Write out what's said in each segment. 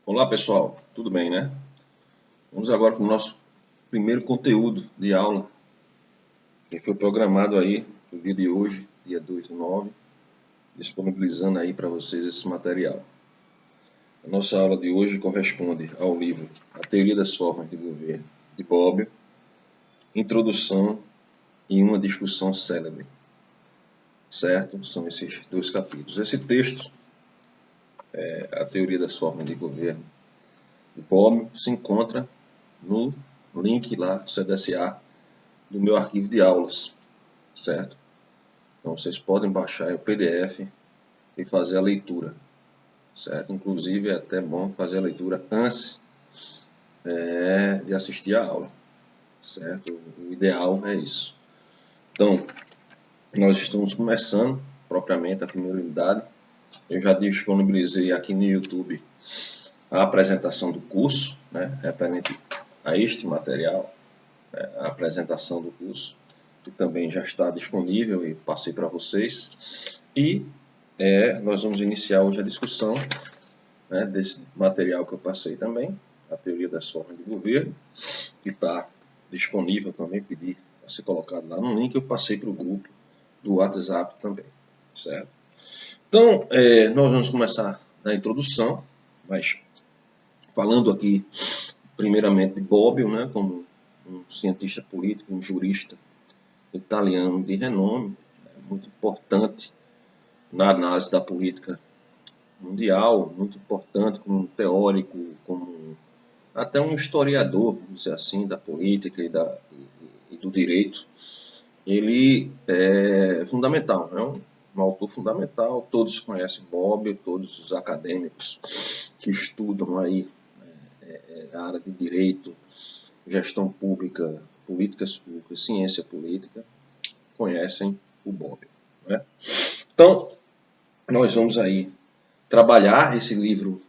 Olá pessoal, tudo bem, né? Vamos agora para o nosso primeiro conteúdo de aula, que foi programado aí no dia de hoje, dia 2/9, disponibilizando aí para vocês esse material. A nossa aula de hoje corresponde ao livro A Teoria das Formas de Governo, de Bobbio, Introdução e uma Discussão Célebre. Certo? São esses dois capítulos. Esse texto, A Teoria das Formas de Governo, de Bobbio, se encontra no link lá do CDSA do meu arquivo de aulas, certo? Então vocês podem baixar o PDF e fazer a leitura, certo? Inclusive é até bom fazer a leitura antes de assistir a aula, certo? O ideal é isso. Então, nós estamos começando propriamente a primeira unidade. Eu já disponibilizei aqui no YouTube a apresentação do curso, né, referente a este material, a apresentação do curso, que também já está disponível e passei para vocês. E nós vamos iniciar hoje a discussão, né, desse material que eu passei também, a teoria das formas de governo, que está disponível também, pedi para ser colocado lá no link, eu passei para o grupo do WhatsApp também, certo? Então, nós vamos começar na introdução, mas falando aqui primeiramente de Bobbio, né, como um cientista político, um jurista italiano de renome, muito importante na análise da política mundial, muito importante como um teórico, como até um historiador, vamos dizer assim, da política e do direito. Ele é fundamental, é um autor fundamental. Todos conhecem Bobbio, todos os acadêmicos que estudam aí a área de direito, gestão pública, políticas públicas, ciência política, conhecem o Bobbio, né? Então, nós vamos aí trabalhar esse livro,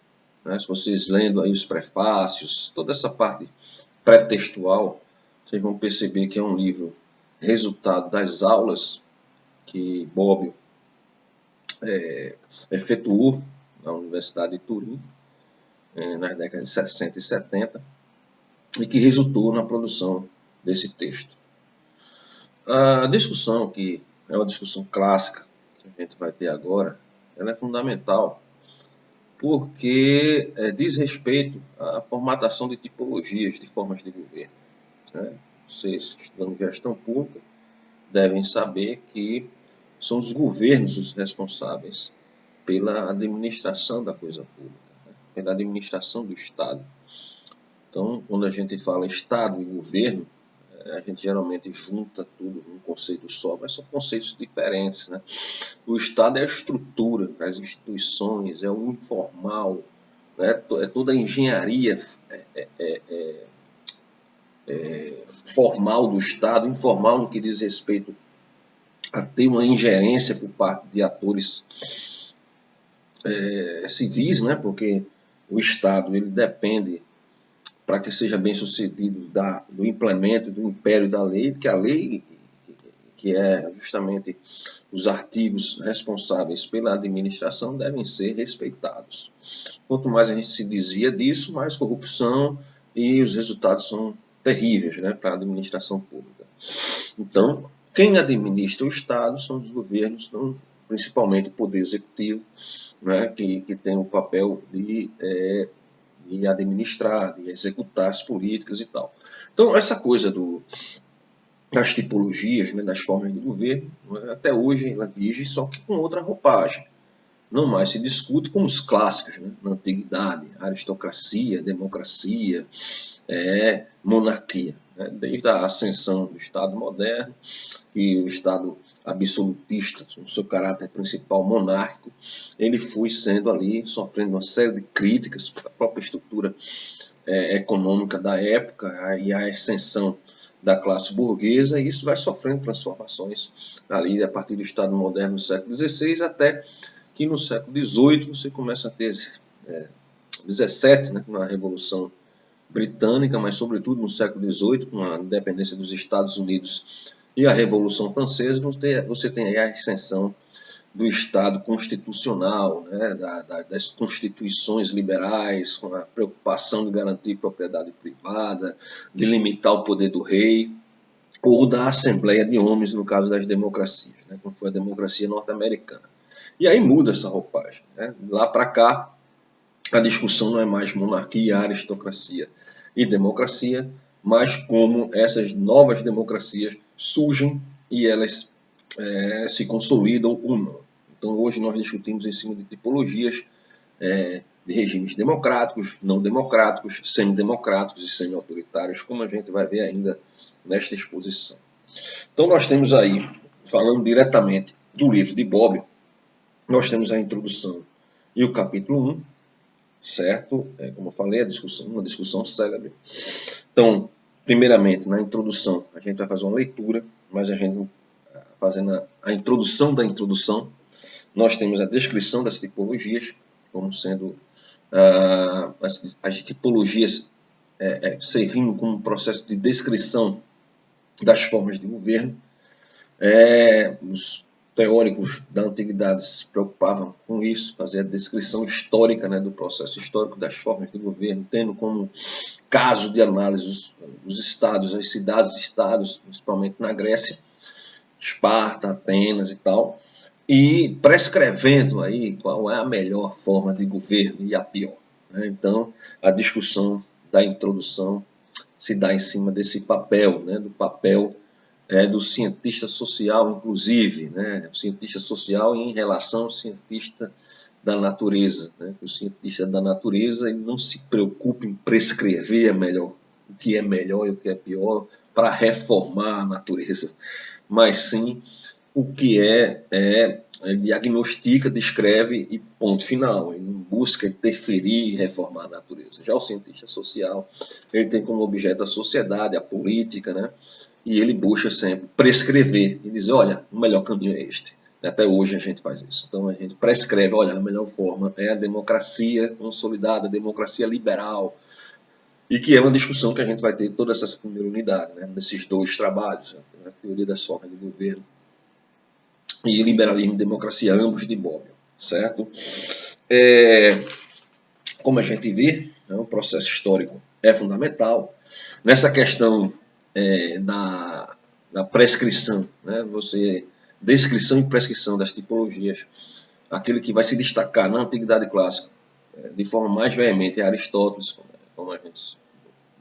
né? Se vocês lendo aí os prefácios, toda essa parte pré-textual, vocês vão perceber que é um livro resultado das aulas que Bobbio efetuou na Universidade de Turim, nas décadas de 60 e 70, e que resultou na produção desse texto. A discussão, que é uma discussão clássica que a gente vai ter agora, ela é fundamental porque diz respeito à formatação de tipologias de formas de governo, né? Vocês, estudando gestão pública, devem saber que são os governos os responsáveis pela administração da coisa pública, né? Pela administração do Estado. Então, quando a gente fala Estado e governo, a gente geralmente junta tudo num conceito só, mas são conceitos diferentes, né? O Estado é a estrutura, as instituições, é o informal, né? É toda a engenharia formal do Estado, informal no que diz respeito a ter uma ingerência por parte de atores civis, né? Porque o Estado ele depende, para que seja bem sucedido, do implemento do império da lei, que a lei, que é justamente os artigos responsáveis pela administração, devem ser respeitados. Quanto mais a gente se desvia disso, mais corrupção e os resultados são terríveis, né, para a administração pública. Então, quem administra o Estado são os governos, principalmente o Poder Executivo, né, que tem o papel de administrar, de executar as políticas e tal. Então, essa coisa das tipologias, né, das formas de governo, até hoje ela vige, só que com outra roupagem. Não mais se discute como os clássicos, né, na antiguidade, aristocracia, democracia, monarquia. Né, desde a ascensão do Estado moderno, que o Estado absolutista, no seu caráter principal monárquico, ele foi sendo ali, sofrendo uma série de críticas pela própria estrutura econômica da época e a ascensão da classe burguesa, e isso vai sofrendo transformações ali a partir do Estado moderno do século XVI, até que no século XVIII você começa a ter 17, né, na Revolução Britânica, mas sobretudo no século XVIII, com a independência dos Estados Unidos e a Revolução Francesa, você tem aí a ascensão do Estado constitucional, né, das constituições liberais, com a preocupação de garantir propriedade privada, de limitar o poder do rei, ou da Assembleia de Homens, no caso das democracias, né, como foi a democracia norte-americana. E aí muda essa roupagem. Né? Lá para cá, a discussão não é mais monarquia, aristocracia e democracia, mas como essas novas democracias surgem e elas se consolidam ou não. Então hoje nós discutimos em cima de tipologias de regimes democráticos, não democráticos, semidemocráticos e semi-autoritários, como a gente vai ver ainda nesta exposição. Então nós temos aí, falando diretamente do livro de Bobbio, nós temos a introdução e o capítulo 1, certo? Como eu falei, uma discussão célebre. Então, primeiramente, na introdução, a gente vai fazer uma leitura, mas a gente fazendo a introdução da introdução, nós temos a descrição das tipologias, como sendo as tipologias servindo como um processo de descrição das formas de governo. Os teóricos da antiguidade se preocupavam com isso, fazer a descrição histórica, né, do processo histórico das formas de governo, tendo como caso de análise os estados, as cidades-estados, principalmente na Grécia, Esparta, Atenas e tal, e prescrevendo aí qual é a melhor forma de governo e a pior. Né? Então, a discussão da introdução se dá em cima desse papel, né, do papel do cientista social, inclusive, né, o cientista social em relação ao cientista da natureza. Né? O cientista da natureza ele não se preocupa em prescrever o que é melhor e o que é pior para reformar a natureza, mas sim o que diagnostica, descreve e ponto final. Ele não busca interferir e reformar a natureza. Já o cientista social, ele tem como objeto a sociedade, a política, né? E ele busca sempre prescrever e dizer, olha, o melhor caminho é este. Até hoje a gente faz isso. Então a gente prescreve, olha, a melhor forma é a democracia consolidada, a democracia liberal, e que é uma discussão que a gente vai ter toda essa primeira unidade, né? Nesses dois trabalhos, a teoria das formas de governo e liberalismo e democracia, ambos de Bobbio, certo? Como a gente vê, né, o processo histórico é fundamental. Nessa questão da prescrição, né, descrição e prescrição das tipologias, aquele que vai se destacar na Antiguidade Clássica de forma mais veemente é Aristóteles, como a gente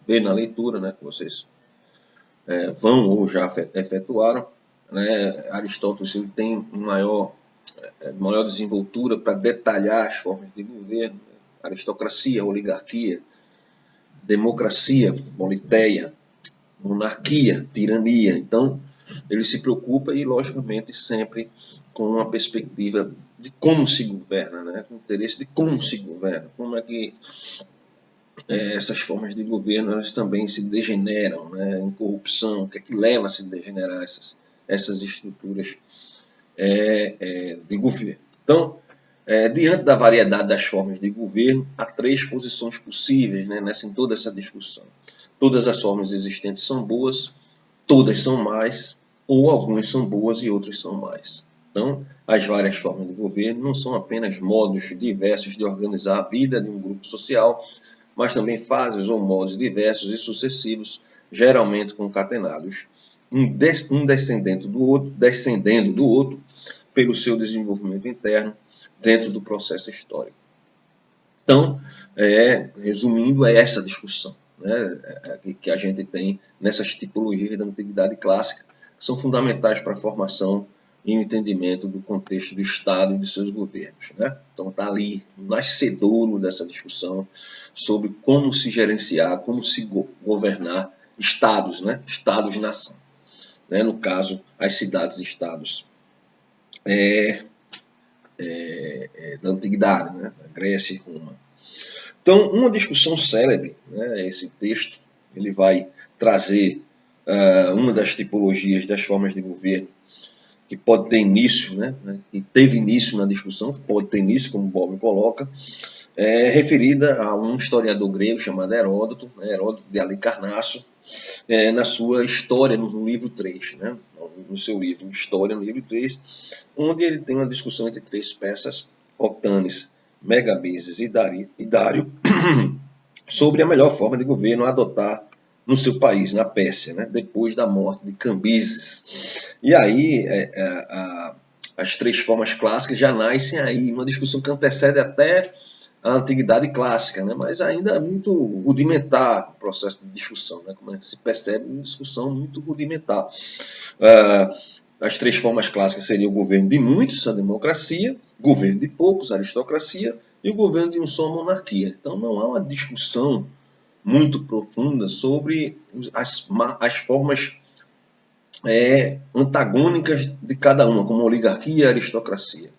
vê na leitura, né, que vocês vão ou já efetuaram. Né, Aristóteles ele tem maior desenvoltura para detalhar as formas de governo, aristocracia, oligarquia, democracia, politeia, monarquia, tirania. Então, ele se preocupa e, logicamente, sempre com uma perspectiva de como se governa, né? Com o interesse de como se governa, como é que essas formas de governo elas também se degeneram, né? Em corrupção, o que é que leva a se degenerar essas estruturas de governo. Então, diante da variedade das formas de governo, há três posições possíveis, né, em toda essa discussão. Todas as formas existentes são boas, todas são más, ou algumas são boas e outras são más. Então, as várias formas de governo não são apenas modos diversos de organizar a vida de um grupo social, mas também fases ou modos diversos e sucessivos, geralmente concatenados, um descendendo do outro pelo seu desenvolvimento interno dentro do processo histórico. Então, resumindo, é essa discussão, né, que a gente tem nessas tipologias da Antiguidade Clássica, que são fundamentais para a formação e o entendimento do contexto do Estado e de seus governos. Né? Então, está ali o nascedouro dessa discussão sobre como se gerenciar, como se governar estados, né? Estados-nação. Né? No caso, as cidades-estados da Antiguidade, né? Grécia e Roma. Então, uma discussão célebre, né? Esse texto ele vai trazer uma das tipologias das formas de governo que pode ter início, né? Que teve início na discussão, que pode ter início, como o Bobbio coloca, referida a um historiador grego chamado Heródoto, né, Heródoto de Halicarnasso, na sua História, no livro 3, né, no seu livro História, no livro 3, onde ele tem uma discussão entre três peças, Octanes, Megabises e Dário, sobre a melhor forma de governo a adotar no seu país, na Pérsia, né, depois da morte de Cambises. E aí, as três formas clássicas já nascem aí, uma discussão que antecede até a antiguidade clássica, né, mas ainda é muito rudimentar o processo de discussão, né, como se percebe, uma discussão muito rudimentar. As três formas clássicas seriam o governo de muitos, a democracia, governo de poucos, a aristocracia, e o governo de um só, a monarquia. Então não há uma discussão muito profunda sobre as formas antagônicas de cada uma, como a oligarquia e a aristocracia.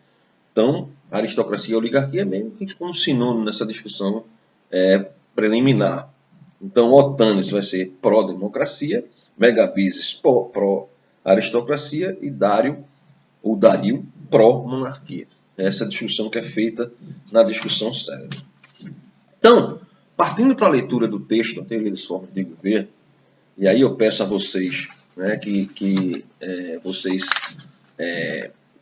Então, a aristocracia e a oligarquia é meio que como sinônimo nessa discussão preliminar. Então, Otanes vai ser pró-democracia, Megabises pró-aristocracia e Dário, ou Dario, pró-monarquia. Essa discussão que é feita na discussão célebre. Então, partindo para a leitura do texto, a teoria das formas de governo, e aí eu peço a vocês, né, que vocês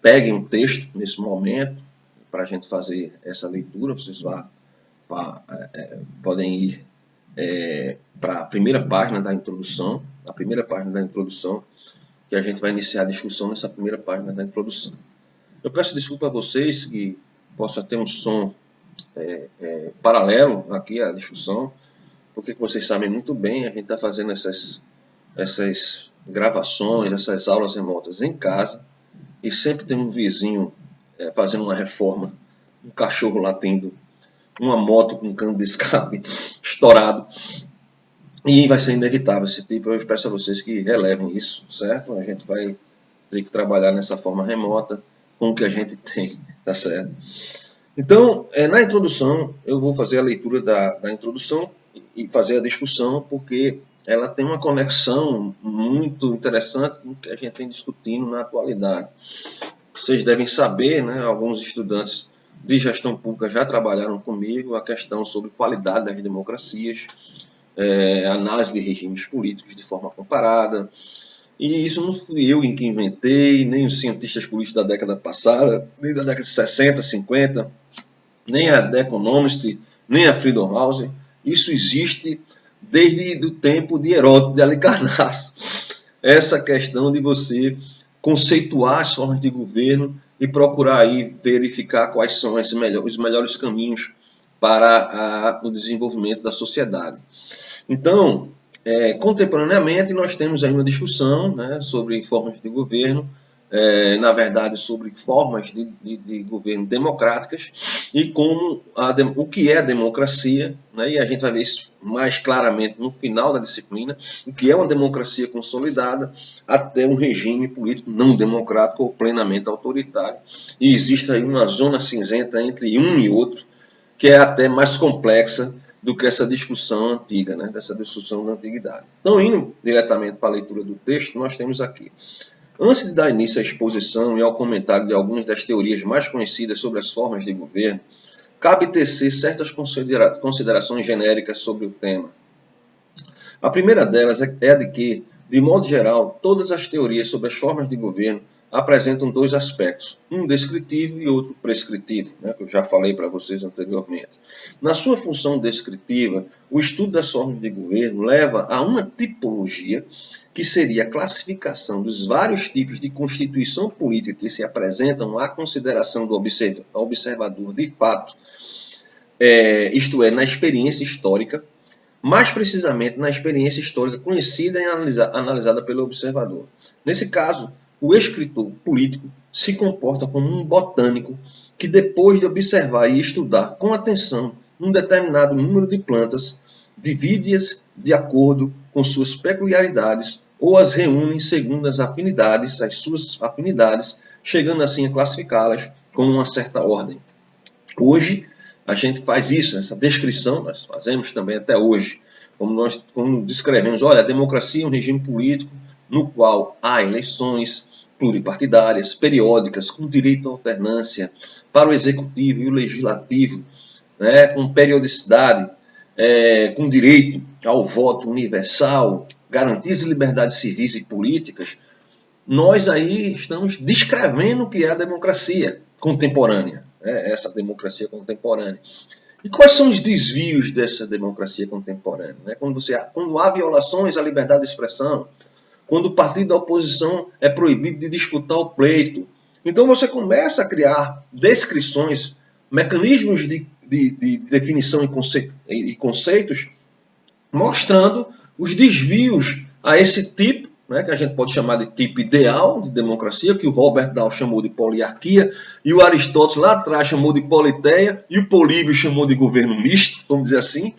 peguem o texto nesse momento, para a gente fazer essa leitura. Vocês podem ir para a primeira página da introdução, que a gente vai iniciar a discussão nessa primeira página da introdução. Eu peço desculpa a vocês que possa ter um som paralelo aqui à discussão, porque vocês sabem muito bem, a gente está fazendo essas gravações, essas aulas remotas em casa, e sempre tem um vizinho fazendo uma reforma, um cachorro latendo, uma moto com um cano de escape estourado, e vai ser inevitável esse tipo. Eu peço a vocês que relevem isso, certo? A gente vai ter que trabalhar nessa forma remota com o que a gente tem, tá certo? Então, na introdução, eu vou fazer a leitura da introdução e fazer a discussão, porque ela tem uma conexão muito interessante com o que a gente vem discutindo na atualidade. Vocês devem saber, né, alguns estudantes de gestão pública já trabalharam comigo a questão sobre qualidade das democracias, análise de regimes políticos de forma comparada. E isso não fui eu que inventei, nem os cientistas políticos da década passada, nem da década de 60, 50, nem a The Economist, nem a Freedom House. Isso existe desde o tempo de Heródoto de Halicarnasso. Essa questão de você conceituar as formas de governo e procurar aí verificar quais são os melhores caminhos para o desenvolvimento da sociedade. Então, contemporaneamente, nós temos aí uma discussão, né, sobre formas de governo, na verdade, sobre formas de governo democráticas e como o que é a democracia, né, e a gente vai ver isso mais claramente no final da disciplina, o que é uma democracia consolidada até um regime político não democrático ou plenamente autoritário. E existe aí uma zona cinzenta entre um e outro, que é até mais complexa do que essa discussão antiga, né, dessa discussão da antiguidade. Então, indo diretamente para a leitura do texto, nós temos aqui: antes de dar início à exposição e ao comentário de algumas das teorias mais conhecidas sobre as formas de governo, cabe tecer certas considerações genéricas sobre o tema. A primeira delas é a de que, de modo geral, todas as teorias sobre as formas de governo apresentam dois aspectos, um descritivo e outro prescritivo, né, que eu já falei para vocês anteriormente. Na sua função descritiva, o estudo das formas de governo leva a uma tipologia, que seria a classificação dos vários tipos de constituição política que se apresentam à consideração do observador de fato, isto é, na experiência histórica, mais precisamente na experiência histórica conhecida e analisada pelo observador. Nesse caso, o escritor político se comporta como um botânico que, depois de observar e estudar com atenção um determinado número de plantas, divide-as de acordo com suas peculiaridades ou as reúne segundo as suas afinidades, chegando assim a classificá-las com uma certa ordem. Hoje, a gente faz isso, essa descrição, nós fazemos também até hoje, como descrevemos, olha, a democracia é um regime político no qual há eleições pluripartidárias, periódicas, com direito à alternância para o executivo e o legislativo, né, com periodicidade, com direito ao voto universal, garantias de liberdades civis e políticas, nós aí estamos descrevendo o que é a democracia contemporânea, né, essa democracia contemporânea. E quais são os desvios dessa democracia contemporânea? Né? Quando há violações à liberdade de expressão, quando o partido da oposição é proibido de disputar o pleito. Então você começa a criar descrições, mecanismos de definição e conceitos, mostrando os desvios a esse tipo, né, que a gente pode chamar de tipo ideal de democracia, que o Robert Dahl chamou de poliarquia, e o Aristóteles lá atrás chamou de politeia, e o Políbio chamou de governo misto, vamos dizer assim,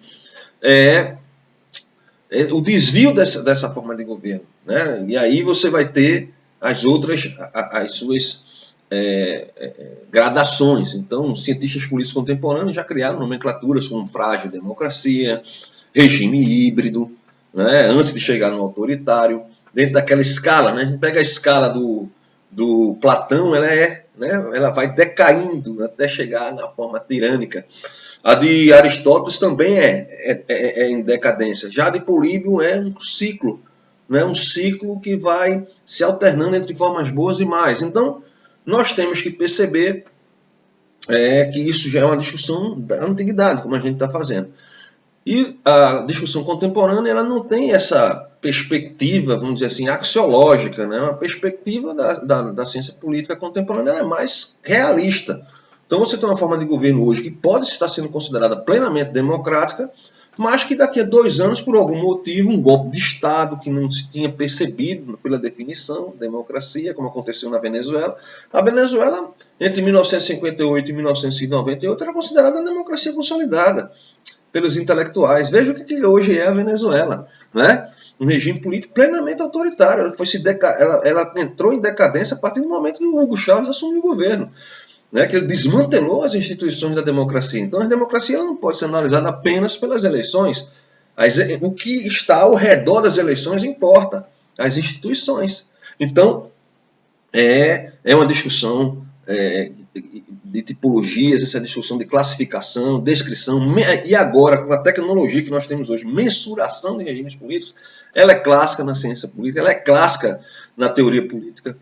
o desvio dessa forma de governo. Né? E aí você vai ter as suas gradações. Então, cientistas políticos contemporâneos já criaram nomenclaturas como frágil democracia, regime híbrido, né? Antes de chegar no autoritário, dentro daquela escala, né? A gente pega a escala do Platão, ela vai decaindo até chegar na forma tirânica. A de Aristóteles também é em decadência. Já a de Políbio é um ciclo, né? Um ciclo que vai se alternando entre formas boas e más. Então, nós temos que perceber que isso já é uma discussão da antiguidade, como a gente está fazendo. E a discussão contemporânea ela não tem essa perspectiva, vamos dizer assim, axiológica, né? Uma perspectiva da ciência política contemporânea ela é mais realista. Então você tem uma forma de governo hoje que pode estar sendo considerada plenamente democrática, mas que daqui a 2 anos, por algum motivo, um golpe de Estado que não se tinha percebido pela definição, democracia, como aconteceu na Venezuela. A Venezuela, entre 1958 e 1998, era considerada uma democracia consolidada pelos intelectuais. Veja o que hoje é a Venezuela, né? Um regime político plenamente autoritário. Ela entrou em decadência a partir do momento que o Hugo Chávez assumiu o governo, né? Que ele desmantelou as instituições da democracia. Então, a democracia ela não pode ser analisada apenas pelas eleições. O que está ao redor das eleições importa, as instituições. Então, é uma discussão de tipologias, essa discussão de classificação, descrição, e agora, com a tecnologia que nós temos hoje, mensuração de regimes políticos, ela é clássica na ciência política, ela é clássica na teoria política,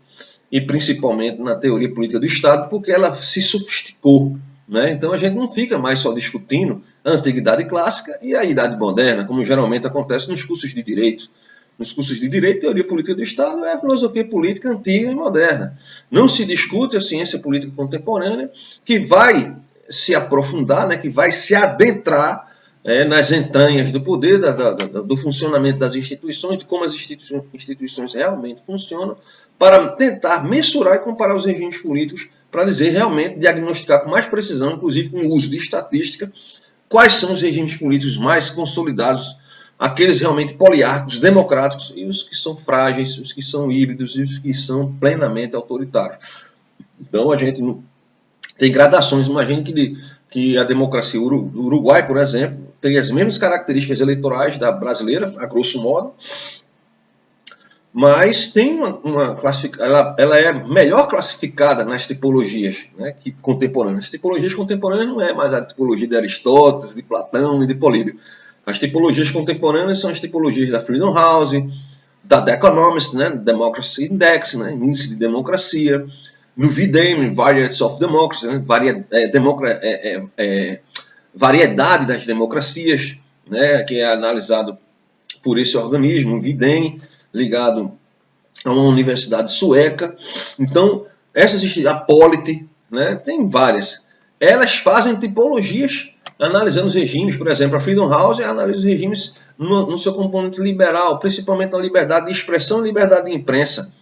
e principalmente na teoria política do Estado, porque ela se sofisticou. Né? Então a gente não fica mais só discutindo a antiguidade clássica e a idade moderna, como geralmente acontece nos cursos de direito. Nos cursos de direito, teoria política do Estado é a filosofia política antiga e moderna. Não se discute a ciência política contemporânea, que vai se aprofundar, né, que vai se adentrar nas entranhas do poder, do funcionamento das instituições, de como as instituições realmente funcionam, para tentar mensurar e comparar os regimes políticos, para dizer realmente, diagnosticar com mais precisão, inclusive com o uso de estatística, quais são os regimes políticos mais consolidados, aqueles realmente poliárquicos, democráticos, e os que são frágeis, os que são híbridos e os que são plenamente autoritários. Então a gente tem gradações. Imagine que a democracia do Uruguai, por exemplo, tem as mesmas características eleitorais da brasileira, a grosso modo, mas tem ela é melhor classificada nas tipologias, né, contemporâneas. As tipologias contemporâneas não é mais a tipologia de Aristóteles, de Platão e de Políbio. As tipologias contemporâneas são as tipologias da Freedom House, da The Economist, né, Democracy Index, né, índice de democracia, no VDEM, Varieties of Democracy, né, variedade das democracias, né, que é analisado por esse organismo, o VDEM, ligado a uma universidade sueca. Então, a Polity, né, tem várias. Elas fazem tipologias analisando os regimes. Por exemplo, a Freedom House analisa os regimes no seu componente liberal, principalmente na liberdade de expressão e liberdade de imprensa.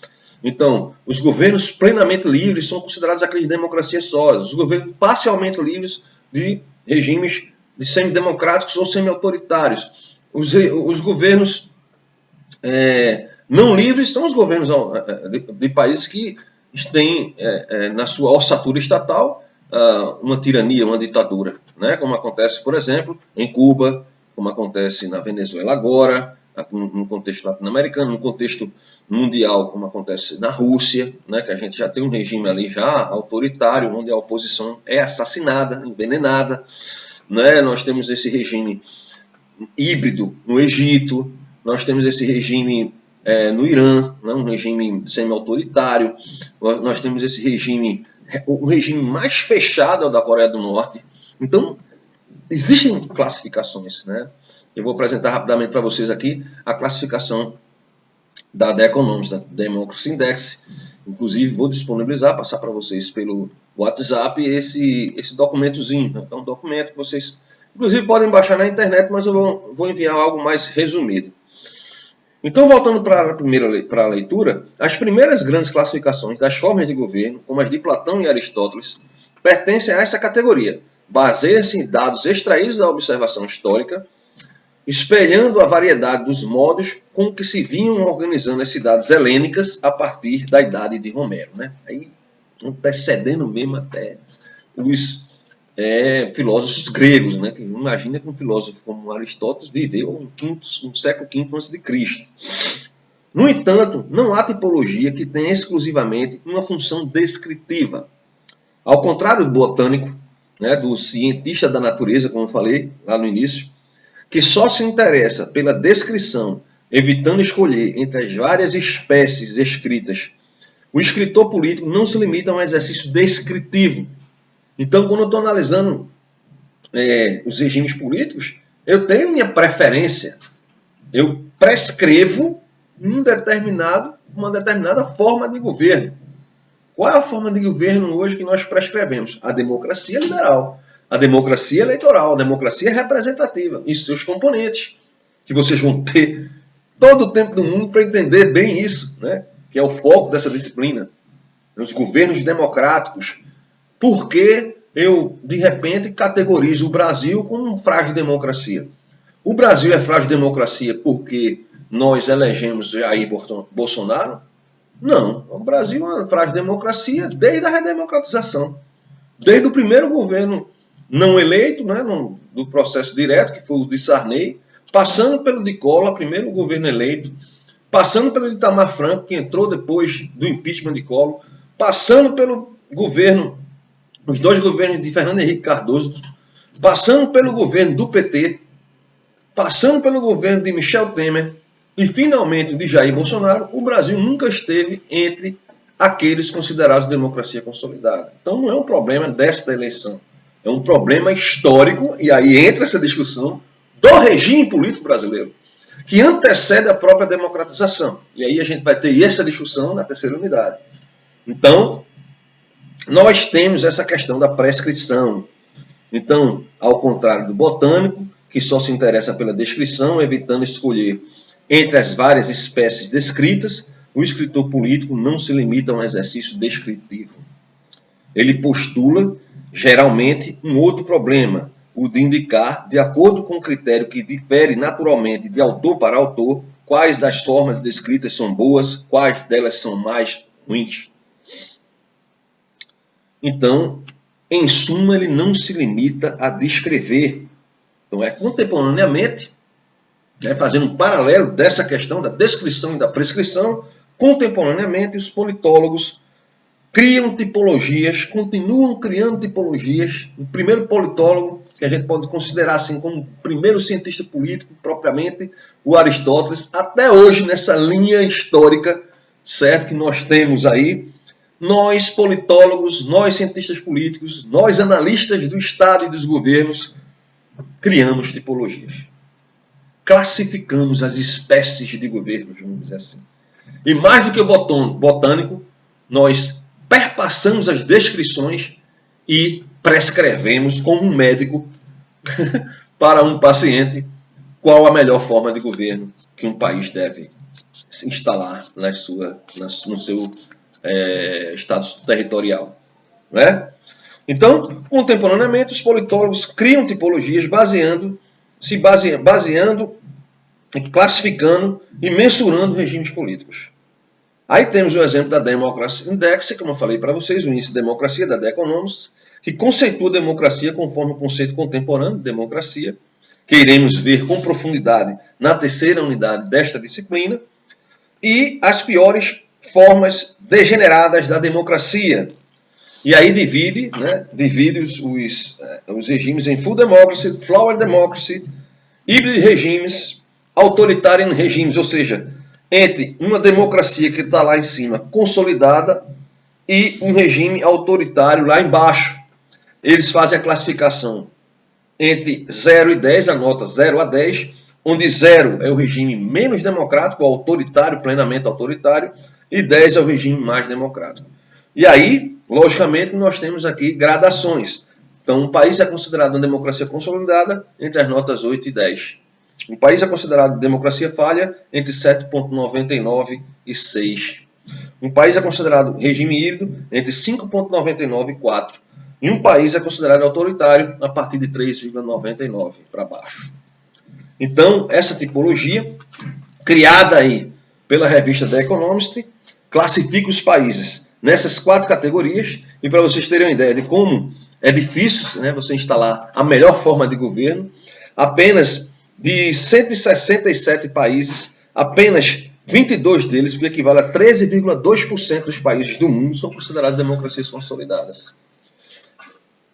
Então, os governos plenamente livres são considerados aqueles democracias sólidas. Os governos parcialmente livres de regimes de semidemocráticos ou semi-autoritários. Os governos não livres são os governos de países que têm na sua ossatura estatal uma tirania, uma ditadura, né? Como acontece, por exemplo, em Cuba, como acontece na Venezuela agora, no contexto latino-americano, no contexto mundial, como acontece na Rússia, né? Que a gente já tem um regime ali já autoritário, onde a oposição é assassinada, envenenada. né? Nós temos esse regime híbrido no Egito, nós temos esse regime no Irã, né? Um regime semi-autoritário, nós temos esse regime, o regime mais fechado é o da Coreia do Norte. Então, existem classificações, né? Eu vou apresentar rapidamente para vocês aqui a classificação da The Economist, da Democracy Index. Inclusive, vou disponibilizar, passar para vocês pelo WhatsApp esse documentozinho. Então, um documento que vocês, inclusive, podem baixar na internet, mas eu vou enviar algo mais resumido. Então, voltando para a leitura, as primeiras grandes classificações das formas de governo, como as de Platão e Aristóteles, pertencem a essa categoria. Baseiam-se em dados extraídos da observação histórica, espelhando a variedade dos modos com que se vinham organizando as cidades helênicas a partir da idade de Homero, né? Aí, antecedendo mesmo até os filósofos gregos, né? Imagina que um filósofo como Aristóteles viveu no século V a.C. No entanto, não há tipologia que tenha exclusivamente uma função descritiva. Ao contrário do botânico, né, do cientista da natureza, como eu falei lá no início, que só se interessa pela descrição, evitando escolher entre as várias espécies escritas, o escritor político não se limita a um exercício descritivo. Então, quando eu estou analisando os regimes políticos, eu tenho minha preferência. Eu prescrevo uma determinada forma de governo. Qual é a forma de governo hoje que nós prescrevemos? A democracia liberal, a democracia eleitoral, a democracia representativa e seus componentes, que vocês vão ter todo o tempo do mundo para entender bem isso, né? Que é o foco dessa disciplina. Os governos democráticos. Por que eu, de repente, categorizo o Brasil como um frágil democracia? O Brasil é frágil democracia porque nós elegemos Jair Bolsonaro? Não. O Brasil é uma frágil democracia desde a redemocratização. Desde o primeiro governo não eleito, né, do processo direto, que foi o de Sarney, passando pelo de Collor, primeiro governo eleito, passando pelo de Itamar Franco, que entrou depois do impeachment de Collor, passando pelo governo, os dois governos de Fernando Henrique Cardoso, passando pelo governo do PT, passando pelo governo de Michel Temer e, finalmente, de Jair Bolsonaro, o Brasil nunca esteve entre aqueles considerados democracia consolidada. Então, não é um problema desta eleição. É um problema histórico, e aí entra essa discussão do regime político brasileiro, que antecede a própria democratização. E aí a gente vai ter essa discussão na terceira unidade. Então, nós temos essa questão da prescrição. Então, ao contrário do botânico, que só se interessa pela descrição, evitando escolher entre as várias espécies descritas, o escritor político não se limita a um exercício descritivo. Ele postula, geralmente, um outro problema, o de indicar, de acordo com um critério que difere naturalmente de autor para autor, quais das formas descritas são boas, quais delas são mais ruins. Então, em suma, ele não se limita a descrever. Então, contemporaneamente, fazendo um paralelo dessa questão da descrição e da prescrição, contemporaneamente os politólogos criam tipologias, continuam criando tipologias. O primeiro politólogo, que a gente pode considerar assim como o primeiro cientista político, propriamente, o Aristóteles, até hoje nessa linha histórica, certo, que nós temos aí, nós politólogos, nós cientistas políticos, nós analistas do Estado e dos governos, criamos tipologias. Classificamos as espécies de governos, vamos dizer assim. E mais do que o botânico, nós perpassamos as descrições e prescrevemos como um médico para um paciente qual a melhor forma de governo que um país deve se instalar no seu estado territorial. Não é? Então, contemporaneamente, os politólogos criam tipologias baseando, classificando e mensurando regimes políticos. Aí temos o exemplo da Democracy Index, como eu falei para vocês, o índice de democracia da The Economist, que conceitua a democracia conforme o conceito contemporâneo de democracia, que iremos ver com profundidade na terceira unidade desta disciplina, e as piores formas degeneradas da democracia. E aí divide, né, divide os regimes em full democracy, flower democracy, hybrid regimes, authoritarian regimes, ou seja, entre uma democracia que está lá em cima, consolidada, e um regime autoritário lá embaixo. Eles fazem a classificação entre 0 e 10, a nota 0 a 10, onde 0 é o regime menos democrático, autoritário, plenamente autoritário, e 10 é o regime mais democrático. E aí, logicamente, nós temos aqui gradações. Então, um país é considerado uma democracia consolidada entre as notas 8 e 10. Um país é considerado democracia falha entre 7,99 e 6. Um país é considerado regime híbrido entre 5,99 e 4. E um país é considerado autoritário a partir de 3,99 para baixo. Então, essa tipologia, criada aí pela revista The Economist, classifica os países nessas 4 categorias. E para vocês terem uma ideia de como é difícil, né, você instalar a melhor forma de governo, apenas de 167 países, apenas 22 deles, o que equivale a 13,2% dos países do mundo, são considerados democracias consolidadas.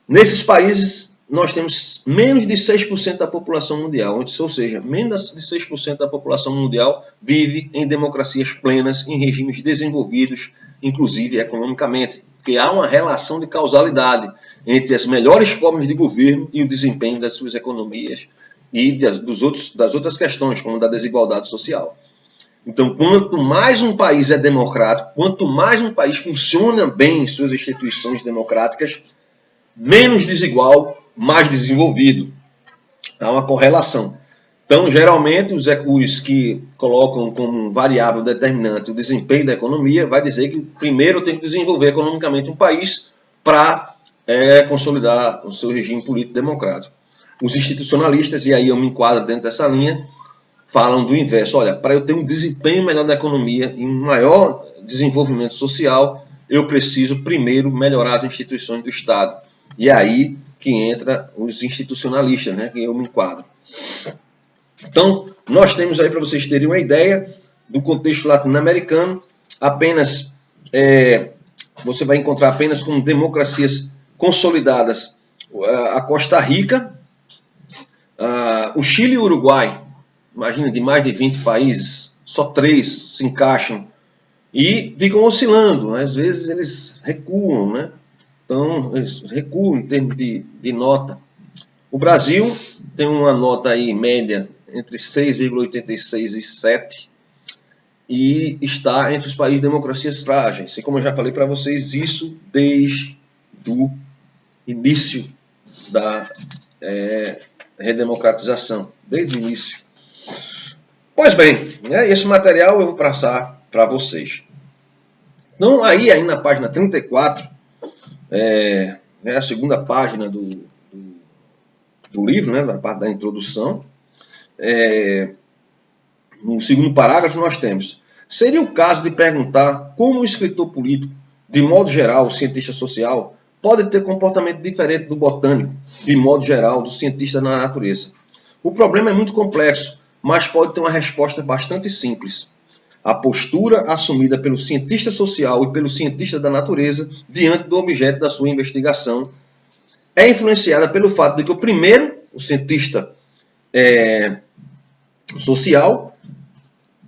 Nesses países, nós temos menos de 6% da população mundial, ou seja, menos de 6% da população mundial vive em democracias plenas, em regimes desenvolvidos, inclusive economicamente, porque há uma relação de causalidade entre as melhores formas de governo e o desempenho das suas economias e das outras questões, como da desigualdade social. Então, quanto mais um país é democrático, quanto mais um país funciona bem em suas instituições democráticas, menos desigual, mais desenvolvido. Há uma correlação. Então, geralmente, os que colocam como variável determinante o desempenho da economia, vai dizer que primeiro tem que desenvolver economicamente um país para consolidar o seu regime político democrático. Os institucionalistas, e aí eu me enquadro dentro dessa linha, falam do inverso. Olha, para eu ter um desempenho melhor da economia e um maior desenvolvimento social, eu preciso primeiro melhorar as instituições do Estado. E é aí que entra os institucionalistas, né, que eu me enquadro. Então, nós temos aí, para vocês terem uma ideia do contexto latino-americano, apenas você vai encontrar apenas com democracias consolidadas a Costa Rica, o Chile e o Uruguai. Imagina, de mais de 20 países, só 3 se encaixam e ficam oscilando. Às vezes eles recuam, né? Então, eles recuam em termos de nota. O Brasil tem uma nota aí média entre 6,86 e 7 e está entre os países de democracias frágeis. E como eu já falei para vocês, isso desde o início da redemocratização, desde o início. Pois bem, esse material eu vou passar para vocês. Então, aí na página 34, a segunda página do livro, né, da parte da introdução, no segundo parágrafo nós temos: seria o caso de perguntar como o escritor político, de modo geral, o cientista social, pode ter comportamento diferente do botânico, de modo geral, do cientista da natureza. O problema é muito complexo, mas pode ter uma resposta bastante simples. A postura assumida pelo cientista social e pelo cientista da natureza diante do objeto da sua investigação é influenciada pelo fato de que o primeiro, o cientista social,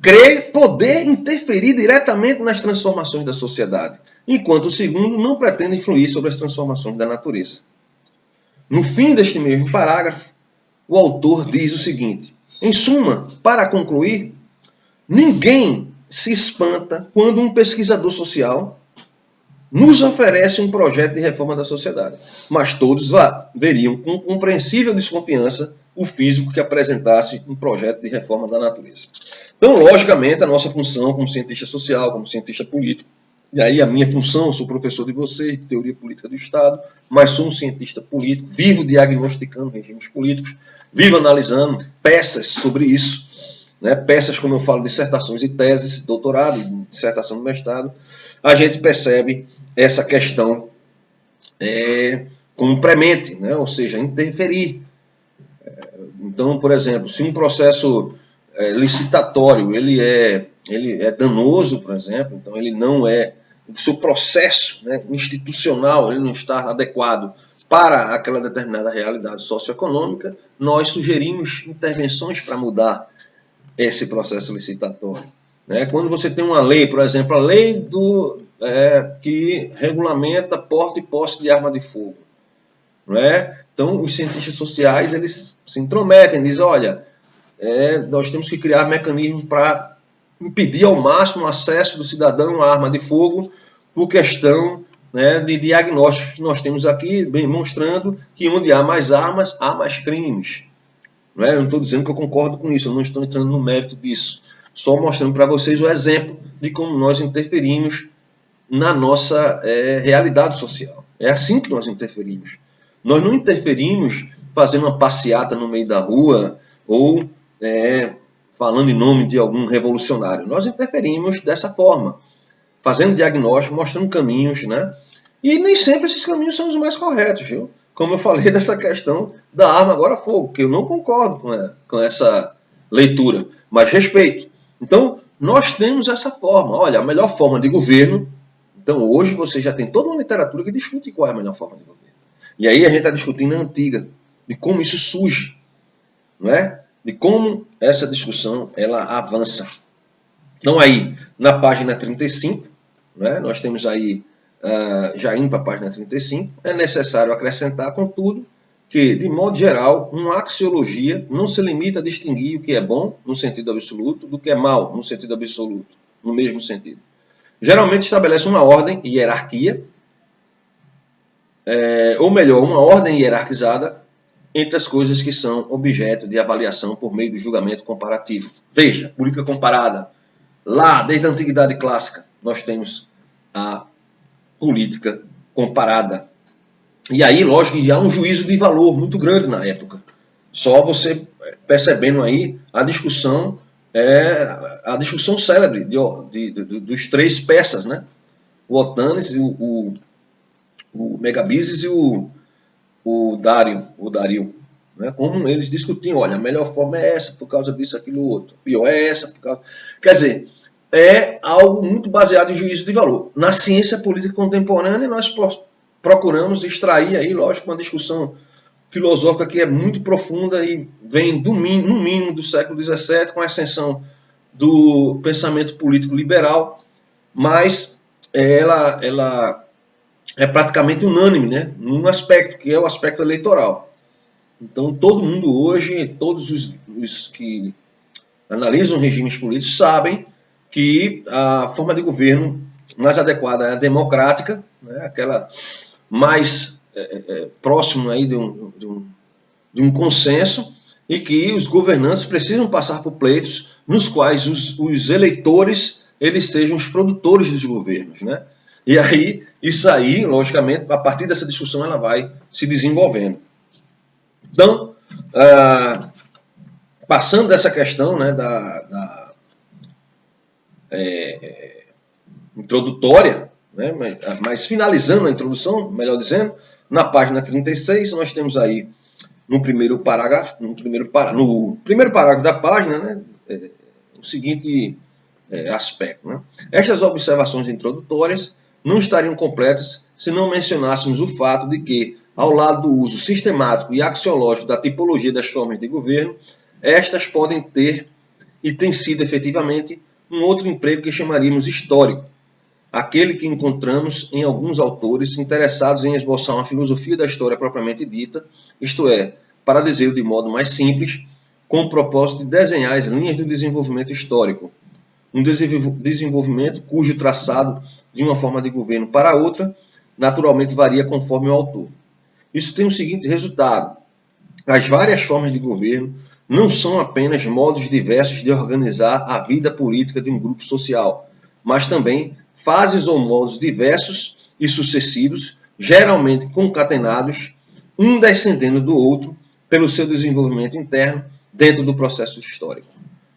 crê poder interferir diretamente nas transformações da sociedade, enquanto o segundo não pretende influir sobre as transformações da natureza. No fim deste mesmo parágrafo, o autor diz o seguinte: em suma, para concluir, ninguém se espanta quando um pesquisador social nos oferece um projeto de reforma da sociedade, mas todos veriam com compreensível desconfiança o físico que apresentasse um projeto de reforma da natureza. Então, logicamente, a nossa função como cientista social, como cientista político, e aí a minha função, eu sou professor de vocês, de teoria política do Estado, mas sou um cientista político, vivo diagnosticando regimes políticos, vivo analisando peças sobre isso, né? Peças, como eu falo, dissertações e teses, doutorado, dissertação de mestrado. A gente percebe essa questão como premente, né? Ou seja, interferir. Então, por exemplo, se um processo licitatório ele é danoso, por exemplo, então ele não é o seu processo, né, institucional, ele não está adequado para aquela determinada realidade socioeconômica, nós sugerimos intervenções para mudar esse processo licitatório. Né? Quando você tem uma lei, por exemplo, a lei que regulamenta porte e posse de arma de fogo. Não é? Então, os cientistas sociais eles se intrometem, dizem, olha, nós temos que criar mecanismos para impedir ao máximo o acesso do cidadão à arma de fogo por questão, né, de diagnósticos que nós temos aqui, bem mostrando que onde há mais armas, há mais crimes. Não é? Eu não estou dizendo que eu concordo com isso, eu não estou entrando no mérito disso. Só mostrando para vocês o exemplo de como nós interferimos na nossa realidade social. É assim que nós interferimos. Nós não interferimos fazendo uma passeata no meio da rua ou falando em nome de algum revolucionário. Nós interferimos dessa forma, fazendo diagnóstico, mostrando caminhos, né? E nem sempre esses caminhos são os mais corretos, viu? Como eu falei dessa questão da arma agora fogo, que eu não concordo com essa leitura, mas respeito. Então, nós temos essa forma. Olha, a melhor forma de governo. Então, hoje você já tem toda uma literatura que discute qual é a melhor forma de governo. E aí a gente está discutindo a antiga, de como isso surge, não é? De como essa discussão ela avança. Então, aí, na página 35, né, nós temos aí, já indo para a página 35, é necessário acrescentar, contudo, que, de modo geral, uma axiologia não se limita a distinguir o que é bom, no sentido absoluto, do que é mal, no sentido absoluto, no mesmo sentido. Geralmente estabelece uma ordem e hierarquia, ou melhor, uma ordem hierarquizada entre as coisas que são objeto de avaliação por meio do julgamento comparativo. Veja, política comparada. Lá, desde a Antiguidade Clássica, nós temos a política comparada. E aí, lógico, que há um juízo de valor muito grande na época. Só você percebendo aí a discussão célebre dos três persas, né? O Otanes, o Megabises e o Dario. Né? Como eles discutiam, olha, a melhor forma é essa, por causa disso, aquilo, outro. A pior é essa, por causa... Quer dizer, é algo muito baseado em juízo de valor. Na ciência política contemporânea, nós procuramos extrair aí, lógico, uma discussão filosófica que é muito profunda e vem no mínimo do século XVII, com a ascensão do pensamento político liberal, mas ela é praticamente unânime, né, num aspecto, que é o aspecto eleitoral. Então, todo mundo hoje, todos os que analisam regimes políticos, sabem que a forma de governo mais adequada é a democrática, né, aquela mais próximo aí de um consenso, e que os governantes precisam passar por pleitos nos quais os eleitores eles sejam os produtores dos governos, né? E aí, isso aí, logicamente, a partir dessa discussão, ela vai se desenvolvendo. Então, passando dessa questão, né, introdutória, né, mas finalizando a introdução, melhor dizendo, na página 36, nós temos aí, no primeiro parágrafo da página, né, o seguinte aspecto. Né? Estas observações introdutórias não estariam completas se não mencionássemos o fato de que, ao lado do uso sistemático e axiológico da tipologia das formas de governo, estas podem ter e têm sido efetivamente um outro emprego que chamaríamos histórico, aquele que encontramos em alguns autores interessados em esboçar uma filosofia da história propriamente dita, isto é, para dizer de modo mais simples, com o propósito de desenhar as linhas do desenvolvimento histórico, um desenvolvimento cujo traçado de uma forma de governo para outra naturalmente varia conforme o autor. Isso tem o seguinte resultado: as várias formas de governo não são apenas modos diversos de organizar a vida política de um grupo social, mas também fases ou modos diversos e sucessivos, geralmente concatenados, um descendendo do outro pelo seu desenvolvimento interno dentro do processo histórico.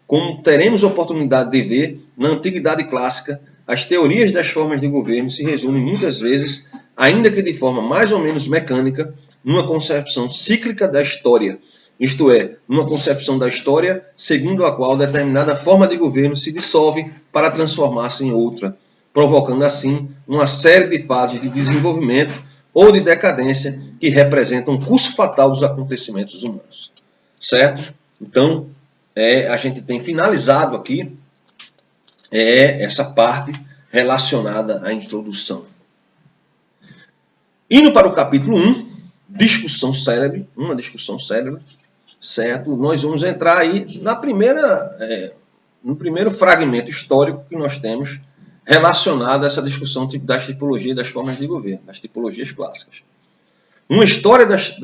Como teremos oportunidade de ver, na Antiguidade Clássica, as teorias das formas de governo se resumem muitas vezes, ainda que de forma mais ou menos mecânica, numa concepção cíclica da história, isto é, numa concepção da história segundo a qual determinada forma de governo se dissolve para transformar-se em outra, provocando assim uma série de fases de desenvolvimento ou de decadência que representam um curso fatal dos acontecimentos humanos. Certo? Então, a gente tem finalizado aqui essa parte relacionada à introdução. Indo para o capítulo 1, discussão célebre, uma discussão célebre, certo? Nós vamos entrar aí no primeiro fragmento histórico que nós temos relacionado a essa discussão das tipologias e das formas de governo, das tipologias clássicas. Uma história das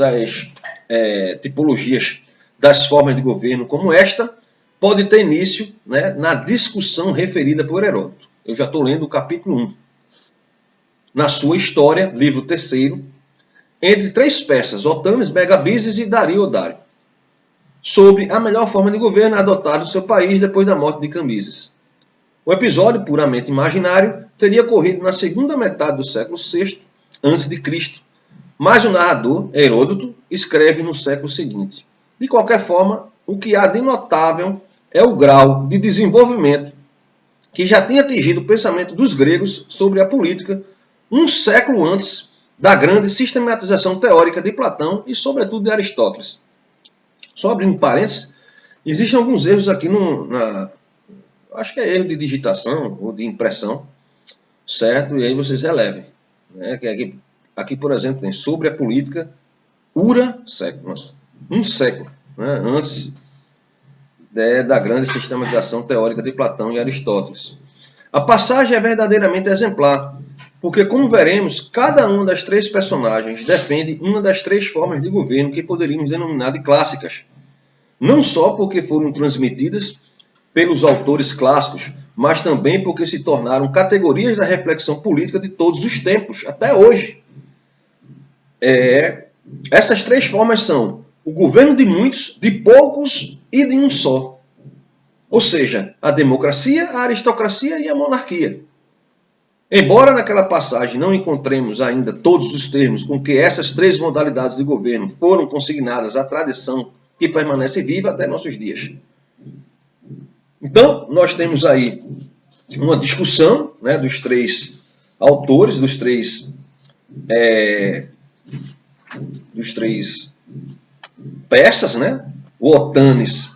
tipologias das formas de governo como esta pode ter início, né, na discussão referida por Heródoto. Eu já estou lendo o capítulo 1. Na sua história, livro 3º, entre 3 peças, Otanes, Megabises e Dario Odário, sobre a melhor forma de governo adotada no seu país depois da morte de Cambises. O episódio, puramente imaginário, teria ocorrido na segunda metade do século VI a.C., mas o narrador, Heródoto, escreve no século seguinte. De qualquer forma, o que há de notável é o grau de desenvolvimento que já tinha atingido o pensamento dos gregos sobre a política um século antes da grande sistematização teórica de Platão e, sobretudo, de Aristóteles. Só abrindo parênteses, existem alguns erros aqui acho que é erro de digitação ou de impressão, certo? E aí vocês relevem. Né? Aqui, por exemplo, tem sobre a política, século, um século, né? Antes da grande sistematização teórica de Platão e Aristóteles. A passagem é verdadeiramente exemplar, porque, como veremos, cada uma das 3 personagens defende uma das 3 formas de governo que poderíamos denominar de clássicas. Não só porque foram transmitidas pelos autores clássicos, mas também porque se tornaram categorias da reflexão política de todos os tempos, até hoje. Essas 3 formas são o governo de muitos, de poucos e de um só. Ou seja, a democracia, a aristocracia e a monarquia. Embora naquela passagem não encontremos ainda todos os termos com que essas 3 modalidades de governo foram consignadas à tradição que permanece viva até nossos dias. Então, nós temos aí uma discussão, né, dos 3 autores, dos 3 peças, né? O Otanes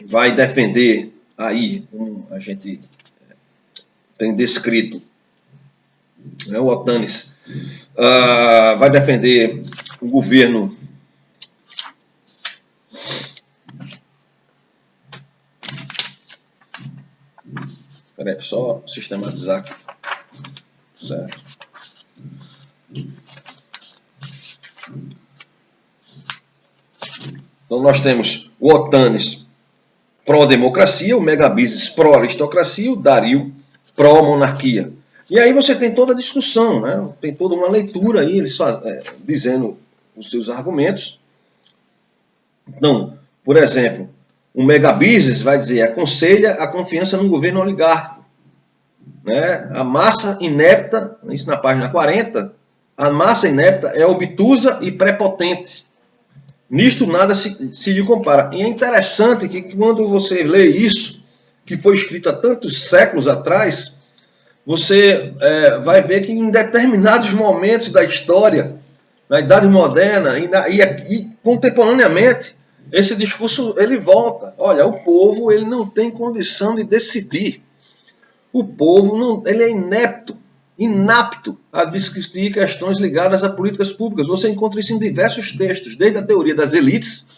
vai defender aí, como a gente tem descrito, né, o Otanes vai defender o governo só sistematizar aqui, certo? Então nós temos o Otanes pró-democracia, o Megabises pró-aristocracia, o Dario pró-monarquia. E aí você tem toda a discussão, né? Tem toda uma leitura aí, eles dizendo os seus argumentos. Então, por exemplo, o Megabises vai dizer, aconselha a confiança no governo oligárquico. Né? A massa inepta, isso na página 40, a massa inepta é obtusa e prepotente. Nisto nada se lhe compara. E é interessante que quando você lê isso, que foi escrito há tantos séculos atrás, você vai ver que em determinados momentos da história, na Idade Moderna e contemporaneamente, esse discurso ele volta. Olha, o povo ele não tem condição de decidir. O povo ele é inapto a discutir questões ligadas a políticas públicas. Você encontra isso em diversos textos, desde a teoria das elites,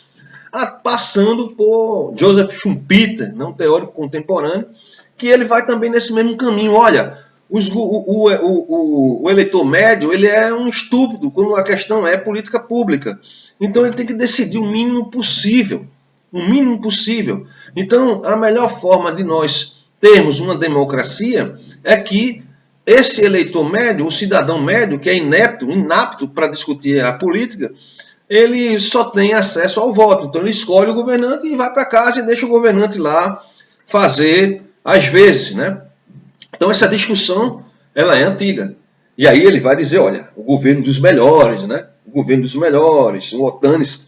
passando por Joseph Schumpeter, um teórico contemporâneo, que ele vai também nesse mesmo caminho. Olha, o eleitor médio ele é um estúpido quando a questão é política pública. Então ele tem que decidir o mínimo possível. O mínimo possível. Então a melhor forma de nós termos uma democracia é que esse eleitor médio, o cidadão médio, que é inapto para discutir a política, ele só tem acesso ao voto. Então ele escolhe o governante e vai para casa e deixa o governante lá fazer às vezes, né? Então essa discussão ela é antiga. E aí ele vai dizer, olha, o governo dos melhores, né? O governo dos melhores. O Otanes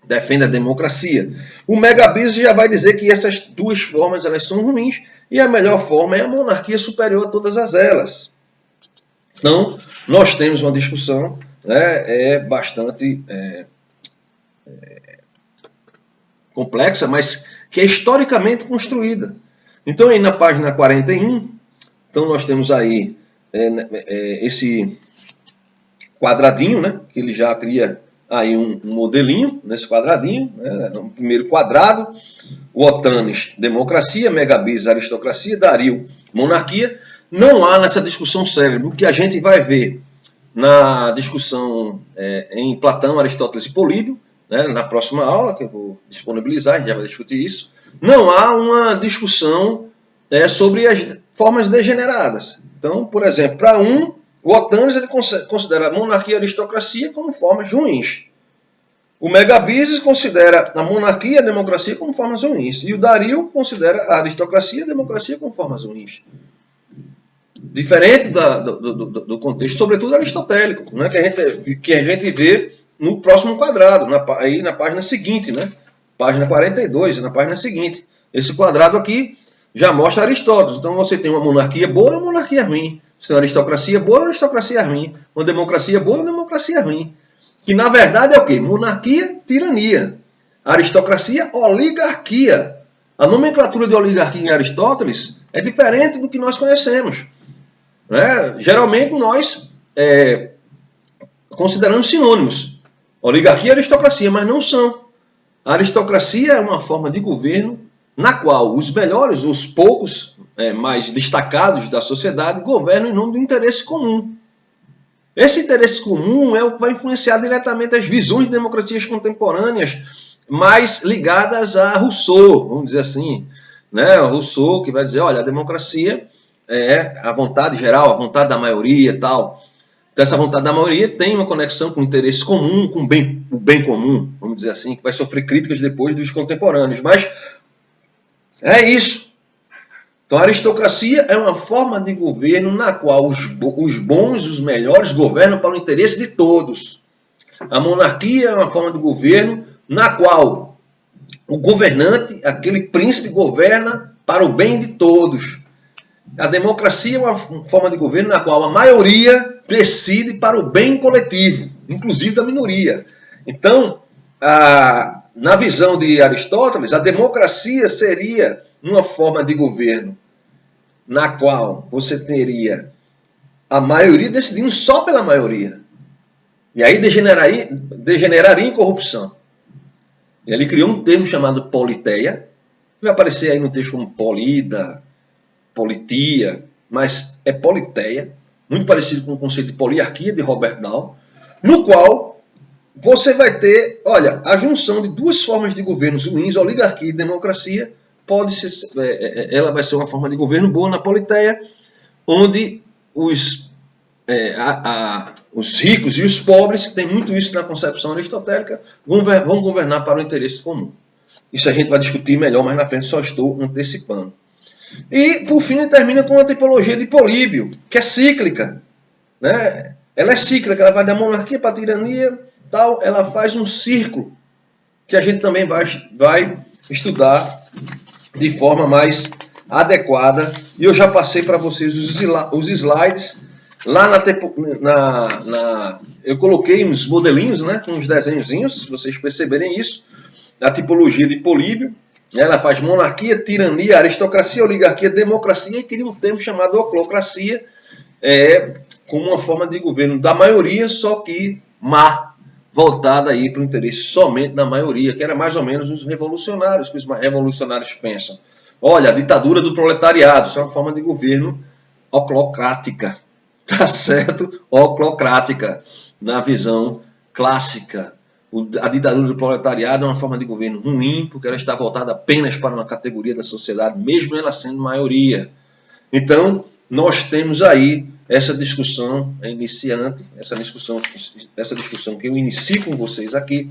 defende a democracia. O Megabis já vai dizer que essas duas formas elas são ruins e a melhor forma é a monarquia superior a todas as elas. Então, nós temos uma discussão, né, bastante complexa, mas que é historicamente construída. Então, aí na página 41, então nós temos aí esse quadradinho, né, que ele já cria aí um modelinho nesse quadradinho, né, um primeiro quadrado, o Otanes, democracia, Megabis, aristocracia, Dario, monarquia. Não há nessa discussão célebre, o que a gente vai ver na discussão em Platão, Aristóteles e Políbio, né, na próxima aula, que eu vou disponibilizar, a gente já vai discutir isso. Não há uma discussão sobre as formas degeneradas. Então, por exemplo, para o Otanes ele considera a monarquia e a aristocracia como formas ruins. O Megabis considera a monarquia e a democracia como formas ruins. E o Dario considera a aristocracia e a democracia como formas ruins. Diferente do contexto, sobretudo aristotélico, né, que a gente vê no próximo quadrado, aí na página seguinte, né, página 42, na página seguinte. Esse quadrado aqui já mostra Aristóteles. Então você tem uma monarquia boa e uma monarquia ruim. Você tem uma aristocracia boa e uma aristocracia ruim. Uma democracia boa e uma democracia ruim. Que na verdade é o quê? Monarquia, tirania. Aristocracia, oligarquia. A nomenclatura de oligarquia em Aristóteles é diferente do que nós conhecemos. Geralmente nós consideramos sinônimos. Oligarquia e aristocracia, mas não são. A aristocracia é uma forma de governo na qual os melhores, os poucos mais destacados da sociedade governam em nome do interesse comum. Esse interesse comum é o que vai influenciar diretamente as visões de democracias contemporâneas mais ligadas a Rousseau, vamos dizer assim. Né? Rousseau que vai dizer, olha, a democracia é a vontade geral, a vontade da maioria e tal. Então essa vontade da maioria tem uma conexão com o interesse comum, com o bem comum, vamos dizer assim, que vai sofrer críticas depois dos contemporâneos. Mas é isso. Então a aristocracia é uma forma de governo na qual os bons, os melhores, governam para o interesse de todos. A monarquia é uma forma de governo na qual o governante, aquele príncipe, governa para o bem de todos. A democracia é uma forma de governo na qual a maioria decide para o bem coletivo, inclusive da minoria. Então, na visão de Aristóteles, a democracia seria uma forma de governo na qual você teria a maioria decidindo só pela maioria. E aí degeneraria em corrupção. E ele criou um termo chamado politeia, que vai aparecer aí no texto como polida, politia, mas é politeia, muito parecido com o conceito de poliarquia de Robert Dahl, no qual você vai ter, olha, a junção de duas formas de governos ruins, oligarquia e democracia, ela vai ser uma forma de governo boa na politeia, onde os ricos e os pobres, que tem muito isso na concepção aristotélica, vão governar para o interesse comum. Isso a gente vai discutir melhor mais na frente, só estou antecipando. E, por fim, termina com a tipologia de Políbio, que é cíclica. Né? Ela é cíclica, ela vai da monarquia para a tirania, tal, ela faz um círculo, que a gente também vai estudar de forma mais adequada. E eu já passei para vocês os slides. Lá eu coloquei uns modelinhos, né, com uns desenhozinhos, se vocês perceberem isso, da tipologia de Políbio. Ela faz monarquia, tirania, aristocracia, oligarquia, democracia, e cria um termo chamado oclocracia, como uma forma de governo da maioria, só que má, voltada aí para o interesse somente da maioria, que era mais ou menos os revolucionários, que os revolucionários pensam. Olha, a ditadura do proletariado, isso é uma forma de governo oclocrática, tá certo? Oclocrática, na visão clássica. A ditadura do proletariado é uma forma de governo ruim, porque ela está voltada apenas para uma categoria da sociedade, mesmo ela sendo maioria. Então, nós temos aí essa discussão iniciante, essa discussão que eu inicio com vocês aqui.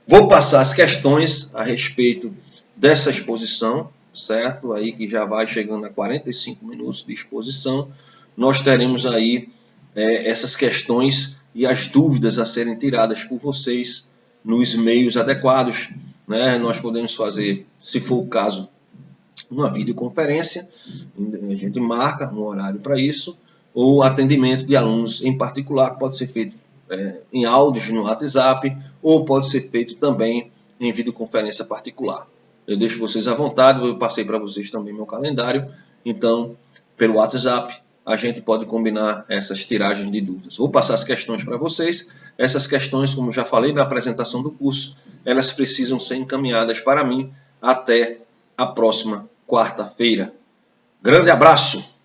Vou passar as questões a respeito dessa exposição, certo? Aí que já vai chegando a 45 minutos de exposição. Nós teremos aí essas questões e as dúvidas a serem tiradas por vocês nos meios adequados, né? Nós podemos fazer, se for o caso, uma videoconferência, a gente marca um horário para isso, ou atendimento de alunos em particular, que pode ser feito em áudios no WhatsApp, ou pode ser feito também em videoconferência particular. Eu deixo vocês à vontade, eu passei para vocês também meu calendário, então, pelo WhatsApp, a gente pode combinar essas tiragens de dúvidas. Vou passar as questões para vocês. Essas questões, como já falei na apresentação do curso, elas precisam ser encaminhadas para mim até a próxima quarta-feira. Grande abraço!